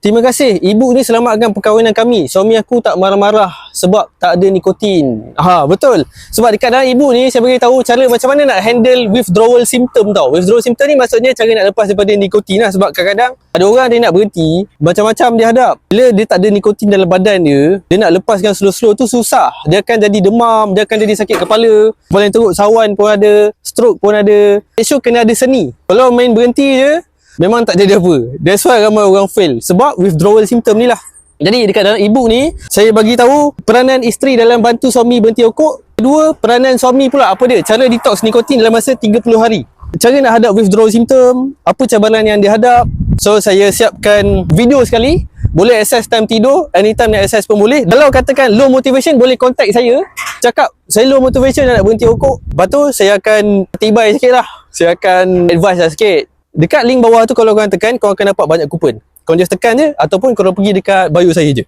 Terima kasih. Ibu ni selamatkan perkahwinan kami. Suami aku tak marah-marah sebab tak ada nikotin. Betul. Sebab dekat dalam ibu ni saya bagi tahu cara macam mana nak handle withdrawal symptom tau. Withdrawal symptom ni maksudnya cara nak lepas daripada nikotin lah. Sebab kadang-kadang ada orang dia nak berhenti, macam-macam dia hadap. Bila dia tak ada nikotin dalam badan dia nak lepaskan slow-slow tu susah. Dia akan jadi demam, dia akan jadi sakit kepala. Paling teruk sawan pun ada, stroke pun ada. Make sure kena ada seni. Kalau main berhenti je, memang tak jadi apa. That's why ramai orang fail. Sebab withdrawal symptom ni lah. Jadi dekat dalam ibu ni, saya bagi tahu peranan isteri dalam bantu suami berhenti rokok. Kedua, peranan suami pula apa dia? Cara detox nikotin dalam masa 30 hari. Cara nak hadap withdrawal symptom, apa cabaran yang dia hadap. So saya siapkan video sekali. Boleh access time tidur, anytime nak access pun boleh. Kalau katakan low motivation, boleh contact saya. Cakap, saya low motivation nak berhenti rokok. Lepas tu saya akan tibai sikit lah. Saya akan advise lah sikit. Dekat link bawah tu kalau korang tekan, korang akan dapat banyak kupon. Korang just tekan je ataupun korang pergi dekat bio saya je.